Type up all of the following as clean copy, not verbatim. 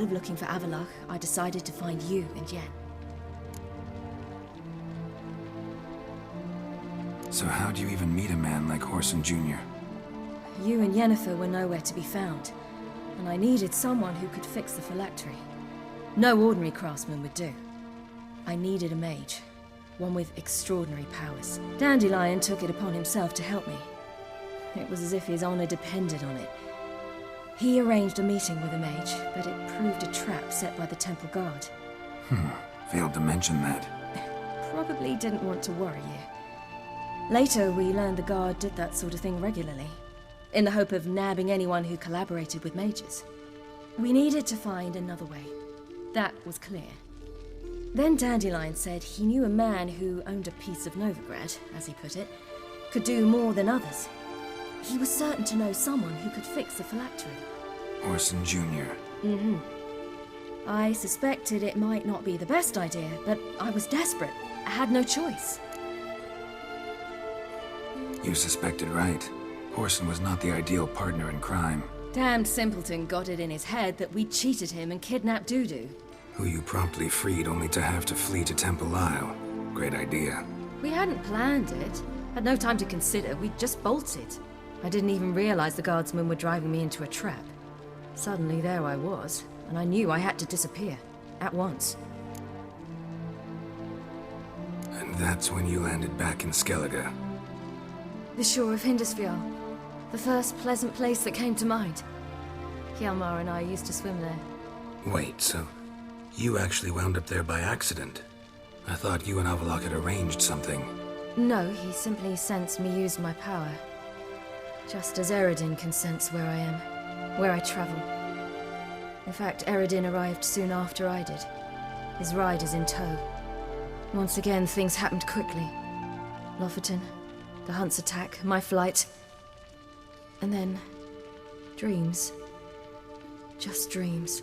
Instead of looking for Avallac'h, I decided to find you and Yen. So how'd you even meet a man like Whoreson Jr.? You and Yennefer were nowhere to be found, and I needed someone who could fix the phylactery. No ordinary craftsman would do. I needed a mage, one with extraordinary powers. Dandelion took it upon himself to help me. It was as if his honor depended on it. He arranged a meeting with a mage, but it proved a trap set by the temple guard. Failed to mention that. Probably didn't want to worry you. Later, we learned the guard did that sort of thing regularly, in the hope of nabbing anyone who collaborated with mages. We needed to find another way. That was clear. Then Dandelion said he knew a man who owned a piece of Novigrad, as he put it, could do more than others. He was certain to know someone who could fix the phylactery. Whoreson Jr. I suspected it might not be the best idea, but I was desperate. I had no choice. You suspected right. Whoreson was not the ideal partner in crime. Damned simpleton got it in his head that we'd cheated him and kidnapped Dudu. Who you promptly freed only to have to flee to Temple Isle. Great idea. We hadn't planned it. Had no time to consider. We just bolted. I didn't even realize the guardsmen were driving me into a trap. Suddenly there I was, and I knew I had to disappear. At once. And that's when you landed back in Skellige. The shore of Hindisfjall. The first pleasant place that came to mind. Hjalmar and I used to swim there. Wait, so you actually wound up there by accident? I thought you and Avallac'h had arranged something. No, he simply sensed me use my power. Just as Eredin can sense where I am, where I travel. In fact, Eredin arrived soon after I did. His riders in tow. Once again, things happened quickly. Lofoten, the Hunt's attack, my flight. And then, dreams. Just dreams.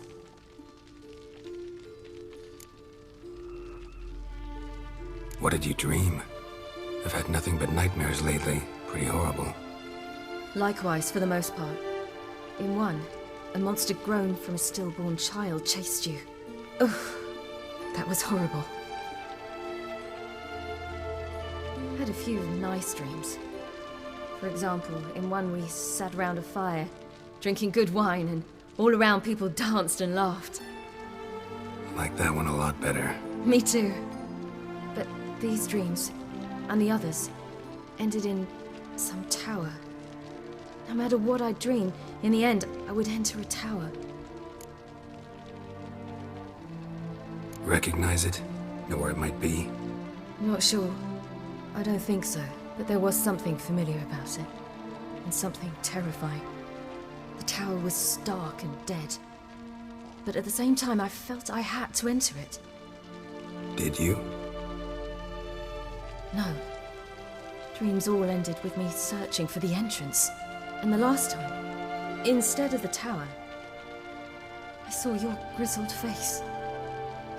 What did you dream? I've had nothing but nightmares lately. Pretty horrible. Likewise, for the most part. In one, a monster grown from a stillborn child chased you. Ugh, that was horrible. I had a few nice dreams. For example, in one we sat around a fire, drinking good wine, and all around people danced and laughed. Like that one a lot better. Me too. But these dreams, and the others, ended in some tower. No matter what I dreamed, in the end, I would enter a tower. Recognize it? Know where it might be? Not sure. I don't think so. But there was something familiar about it. And something terrifying. The tower was stark and dead. But at the same time, I felt I had to enter it. Did you? No. Dreams all ended with me searching for the entrance. And the last time, instead of the tower, I saw your grizzled face.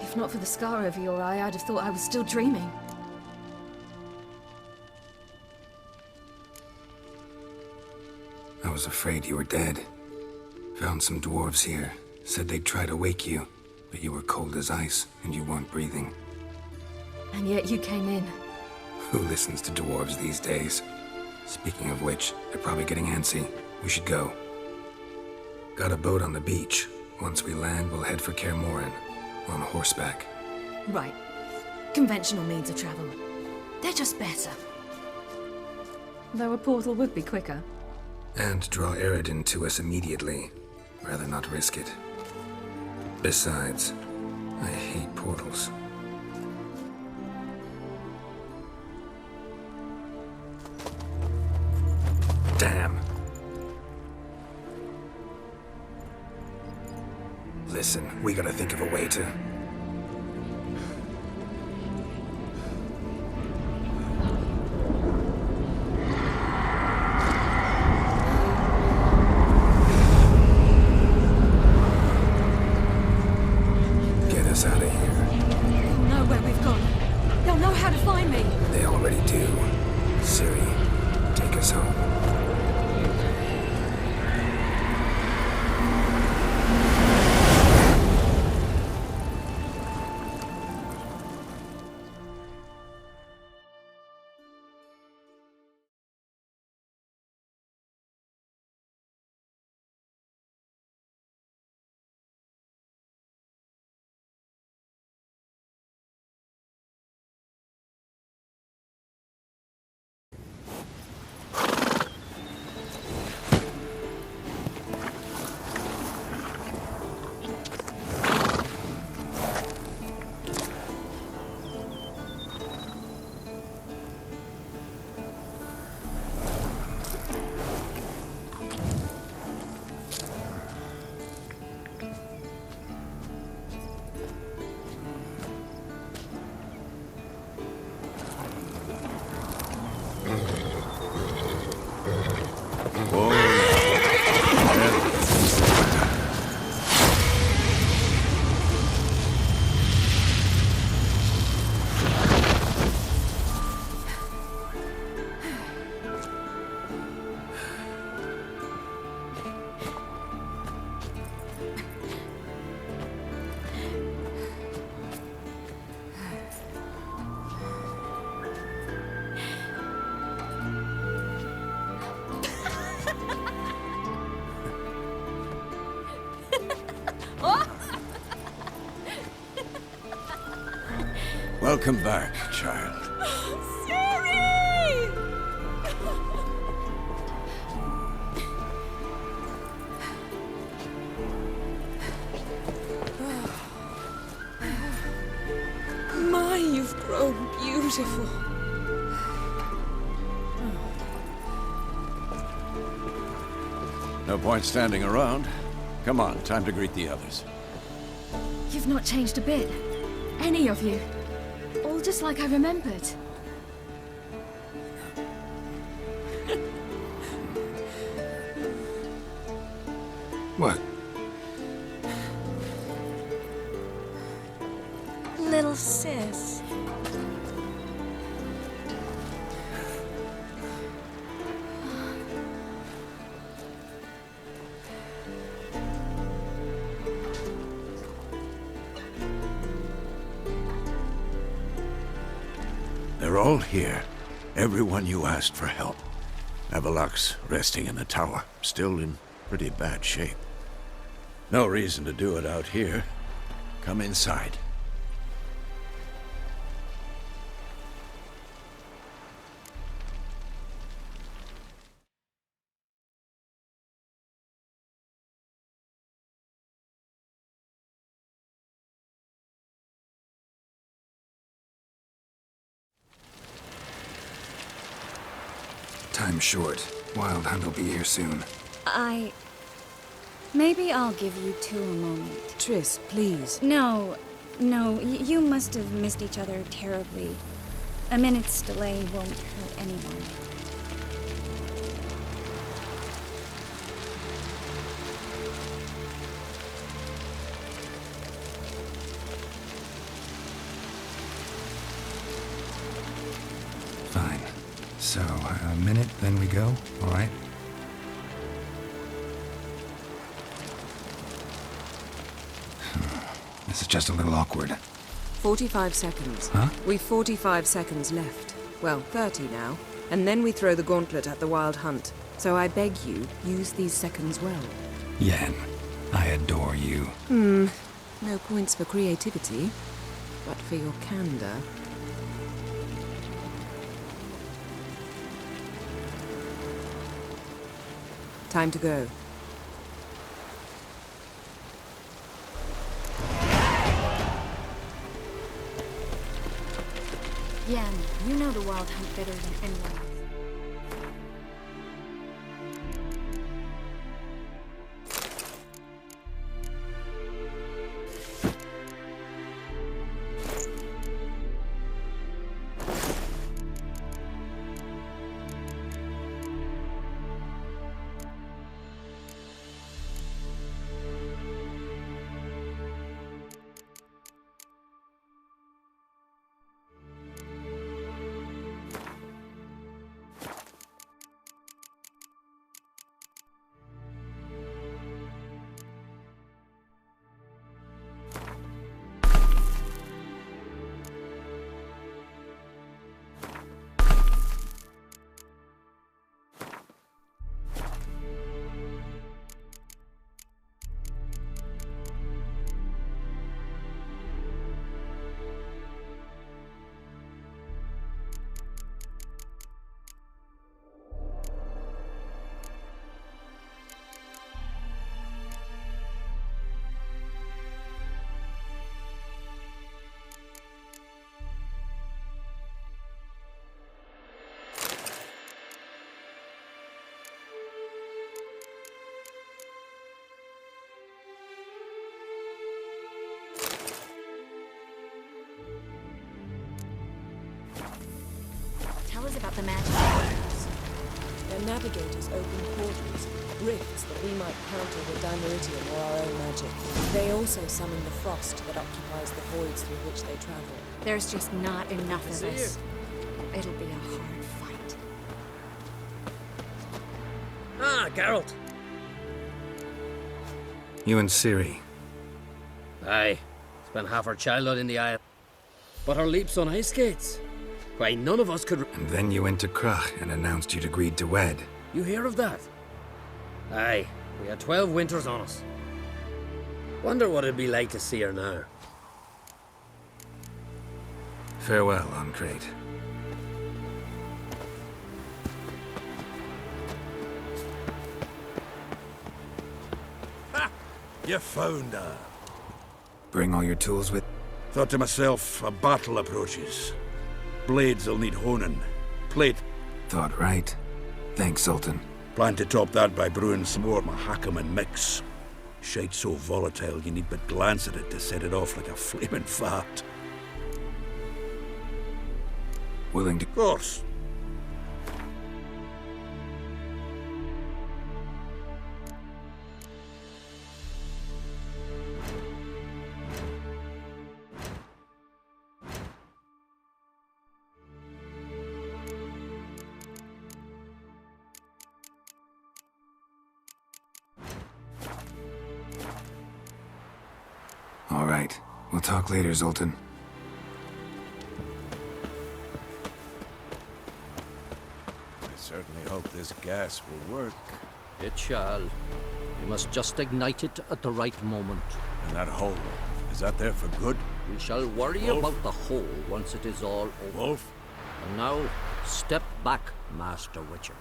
If not for the scar over your eye, I'd have thought I was still dreaming. I was afraid you were dead. Found some dwarves here. Said they'd try to wake you, but you were cold as ice and you weren't breathing. And yet you came in. Who listens to dwarves these days? Speaking of which, they're probably getting antsy. We should go. Got a boat on the beach. Once we land, we'll head for Kaer Morhen. On horseback. Right. Conventional means of travel. They're just better. Though a portal would be quicker. And draw Eredin to us immediately. Rather not risk it. Besides, I hate portals. Damn. Listen, we gotta think of a way to... get us out of here. They'll know where we've gone. They'll know how to find me. They already do. Ciri, take us home. Welcome back, child. Ciri! My, you've grown beautiful. No point standing around. Come on, time to greet the others. You've not changed a bit. Any of you. All just like I remembered. What? Little sis. They're all here. Everyone you asked for help. Avallac'h's resting in the tower, still in pretty bad shape. No reason to do it out here. Come inside. Time's short. Wild Hunt will be here soon. Maybe I'll give you two a moment. Triss, please. No, you must have missed each other terribly. A minute's delay won't hurt anyone. Fine. So, a minute, then we go? All right? This is just a little awkward. 45 seconds. Huh? We've 45 seconds left. Well, 30 now. And then we throw the gauntlet at the Wild Hunt. So I beg you, use these seconds well. Yen, I adore you. No points for creativity, but for your candor. Time to go. Yen, you know the Wild Hunt better than anyone else. Tell us about the magic. Their navigators open portals, rifts that we might counter with Dimeritium or our own magic. They also summon the frost that occupies the voids through which they travel. There's just not enough of us. It'll be a hard fight. Ah, Geralt. You and Ciri. Aye, spent half our childhood in the Isle. But our leaps on ice skates. Why, none of us could... And then you went to Crach and announced you'd agreed to wed. You hear of that? Aye, we had 12 winters on us. Wonder what it'd be like to see her now. Farewell, Ancrate. You found her. Bring all your tools with... Thought to myself, a battle approaches. Blades will need honing. Plate. Thought right. Thanks, Sultan. Plan to top that by brewing some more Mahakam and mix. Shite so volatile you need but glance at it to set it off like a flaming fart. Willing to... Of course. All right. We'll talk later, Zoltan. I certainly hope this gas will work. It shall. We must just ignite it at the right moment. And that hole, is that there for good? We shall worry Wolf? about the hole once it is all over. Wolf? And now, step back, Master Witcher.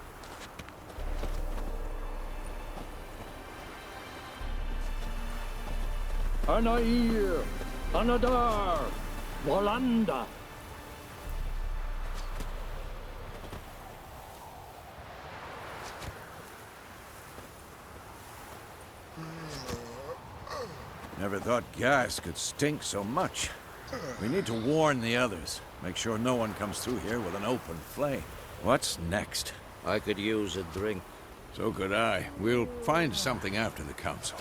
Anair, Anadar, Volanda. Never thought gas could stink so much. We need to warn the others. Make sure no one comes through here with an open flame. What's next? I could use a drink. So could I. We'll find something after the council.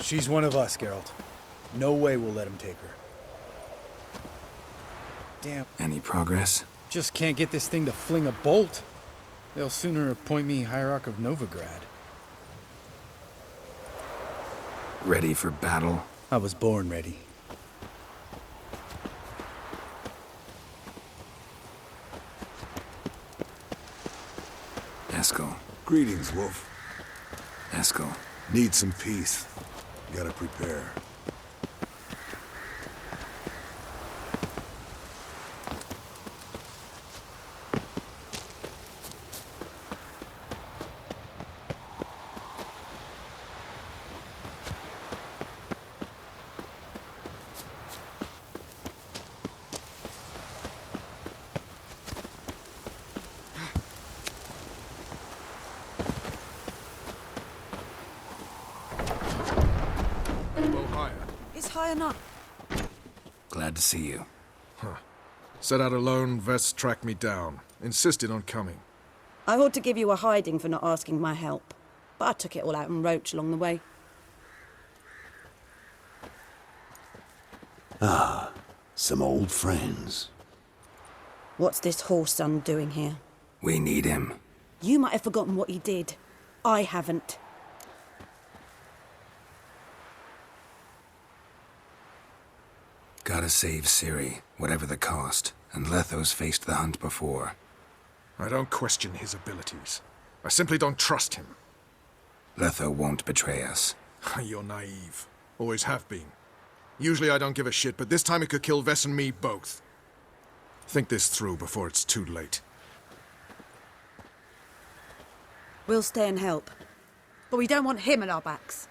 She's one of us, Geralt. No way we'll let him take her. Damn, Any progress? just can't get this thing to fling a bolt. They'll sooner appoint me Hierarch of Novigrad. Ready for battle? I was born ready. Eskel. Greetings, Wolf. Eskel. Need some peace. Gotta prepare. It's high enough. Glad to see you. Set out alone, Vest tracked me down. Insisted on coming. I ought to give you a hiding for not asking my help, but I took it all out in Roach along the way. Some old friends. What's this horse son doing here? We need him. You might have forgotten what he did. I haven't. Gotta save Ciri, whatever the cost. And Letho's faced the hunt before. I don't question his abilities. I simply don't trust him. Letho won't betray us. You're naive. Always have been. Usually I don't give a shit, but this time it could kill Vess and me both. Think this through before it's too late. We'll stay and help. But we don't want him at our backs.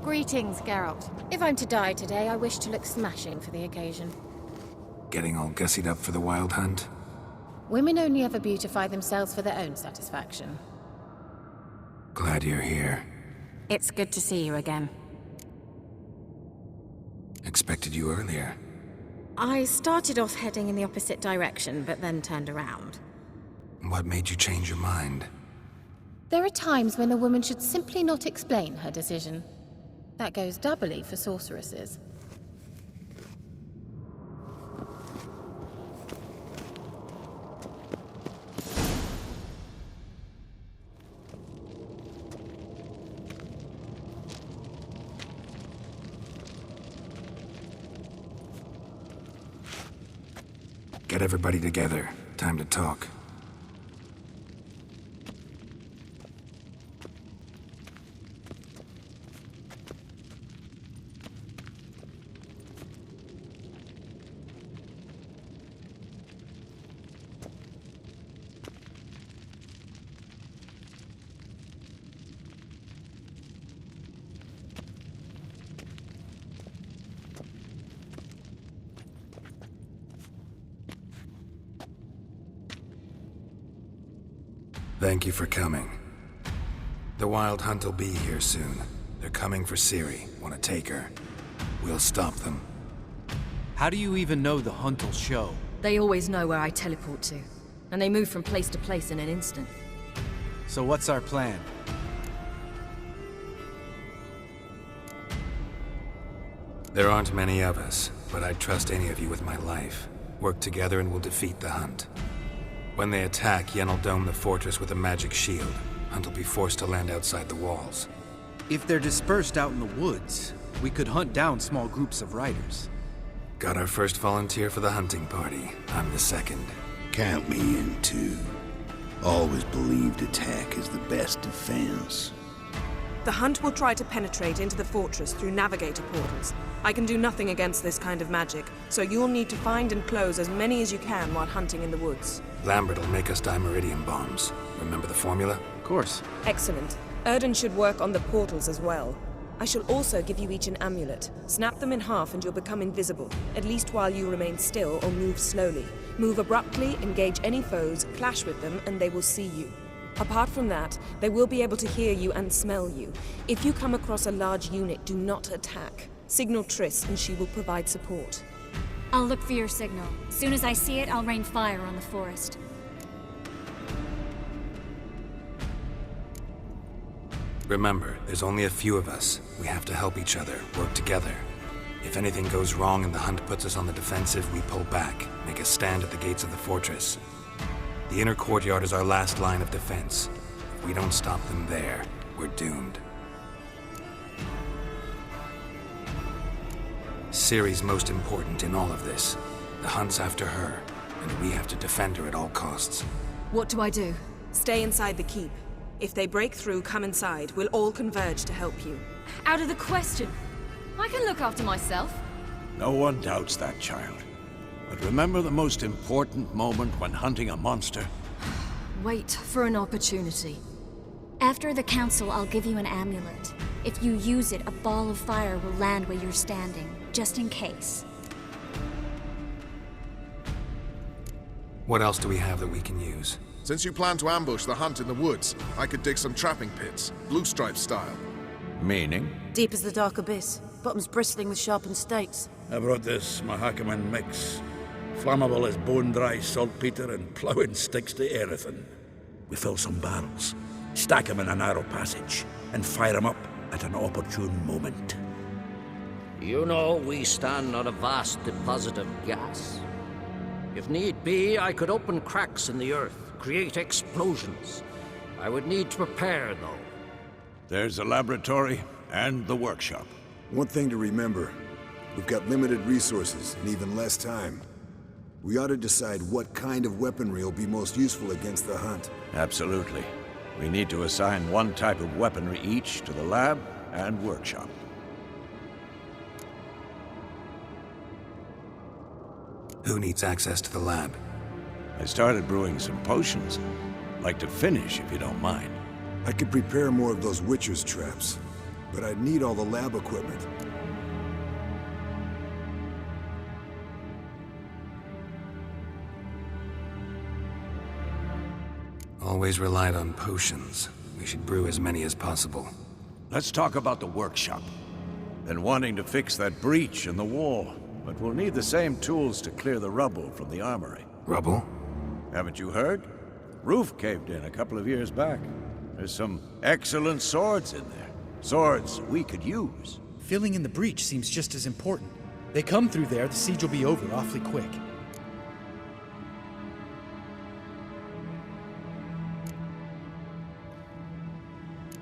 Greetings, Geralt. If I'm to die today, I wish to look smashing for the occasion. Getting all gussied up for the wild hunt? Women only ever beautify themselves for their own satisfaction. Glad you're here. It's good to see you again. Expected you earlier. I started off heading in the opposite direction, but then turned around. What made you change your mind? There are times when a woman should simply not explain her decision. That goes doubly for sorceresses. Get everybody together. Time to talk. Thank you for coming. The Wild Hunt will be here soon. They're coming for Ciri. Want to take her? We'll stop them. How do you even know the Hunt will show? They always know where I teleport to, and they move from place to place in an instant. So what's our plan? There aren't many of us, but I'd trust any of you with my life. Work together and we'll defeat the Hunt. When they attack, Yen will dome the fortress with a magic shield. Hunt will be forced to land outside the walls. If they're dispersed out in the woods, we could hunt down small groups of riders. Got our first volunteer for the hunting party. I'm the second. Count me in too. Always believed attack is the best defense. The Hunt will try to penetrate into the fortress through navigator portals. I can do nothing against this kind of magic, so you'll need to find and close as many as you can while hunting in the woods. Lambert will make us dimeridium bombs. Remember the formula? Of course. Excellent. Erden should work on the portals as well. I shall also give you each an amulet. Snap them in half and you'll become invisible, at least while you remain still or move slowly. Move abruptly, engage any foes, clash with them, and they will see you. Apart from that, they will be able to hear you and smell you. If you come across a large unit, do not attack. Signal Triss and she will provide support. I'll look for your signal. As soon as I see it, I'll rain fire on the forest. Remember, there's only a few of us. We have to help each other, work together. If anything goes wrong and the Hunt puts us on the defensive, we pull back, make a stand at the gates of the fortress. The inner courtyard is our last line of defense. If we don't stop them there, we're doomed. Ciri's most important in all of this. The Hunt's after her, and we have to defend her at all costs. What do I do? Stay inside the keep. If they break through, come inside. We'll all converge to help you. Out of the question. I can look after myself. No one doubts that, child. But remember the most important moment when hunting a monster? Wait for an opportunity. After the council, I'll give you an amulet. If you use it, a ball of fire will land where you're standing, just in case. What else do we have that we can use? Since you plan to ambush the Hunt in the woods, I could dig some trapping pits, Blue Stripe style. Meaning? Deep as the dark abyss, bottoms bristling with sharpened stakes. I brought this Mahakaman mix. Flammable as bone-dry saltpeter and ploughing sticks to Erethan. We fill some barrels, stack them in a narrow passage, and fire them up at an opportune moment. You know, we stand on a vast deposit of gas. If need be, I could open cracks in the earth, create explosions. I would need to prepare, though. There's the laboratory and the workshop. One thing to remember, we've got limited resources and even less time. We ought to decide what kind of weaponry will be most useful against the Hunt. Absolutely. We need to assign one type of weaponry each to the lab and workshop. Who needs access to the lab? I started brewing some potions. Like to finish, if you don't mind. I could prepare more of those Witcher's traps. but I'd need all the lab equipment. Always relied on potions. We should brew as many as possible. Let's talk about the workshop. Been wanting to fix that breach in the wall, but we'll need the same tools to clear the rubble from the armory. Rubble? Haven't you heard? Roof caved in a couple of years back. There's some excellent swords in there. Swords we could use. Filling in the breach seems just as important. They come through there, the siege will be over awfully quick.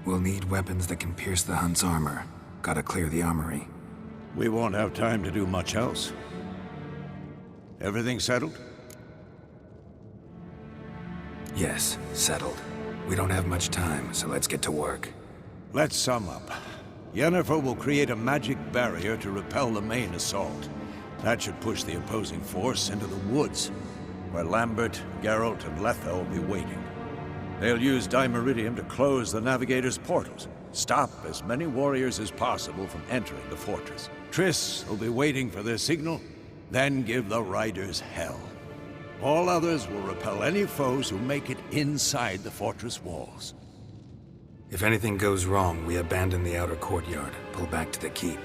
We'll need weapons that can pierce the Hunt's armor. Gotta clear the armory. We won't have time to do much else. Everything settled? Yes, settled. We don't have much time, so let's get to work. Let's sum up. Yennefer will create a magic barrier to repel the main assault. That should push the opposing force into the woods, where Lambert, Geralt, and Letha will be waiting. They'll use Dimeridium to close the Navigator's portals, stop as many warriors as possible from entering the fortress. Triss will be waiting for their signal, then give the riders hell. All others will repel any foes who make it inside the fortress walls. If anything goes wrong, we abandon the outer courtyard, pull back to the keep.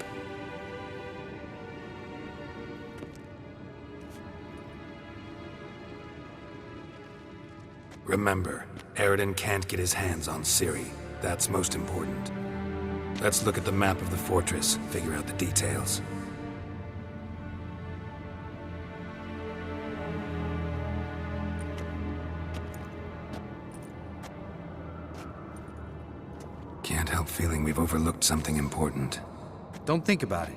Remember, Eredin can't get his hands on Ciri. That's most important. Let's look at the map of the fortress, figure out the details. Can't help feeling we've overlooked something important. Don't think about it.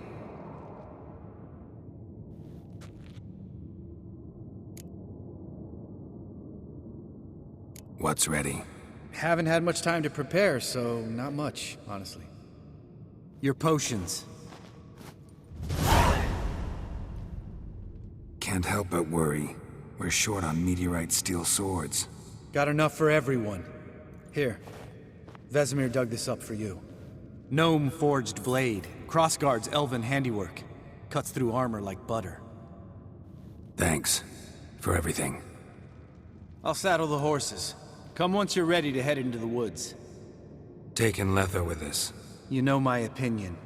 What's ready? Haven't had much time to prepare, so not much, honestly. Your potions. Can't help but worry. We're short on meteorite steel swords. Got enough for everyone. Here. Vesemir dug this up for you. Gnome-forged blade. Crossguard's elven handiwork. Cuts through armor like butter. Thanks. For everything. I'll saddle the horses. Come once you're ready to head into the woods. Taking Letha with us. You know my opinion.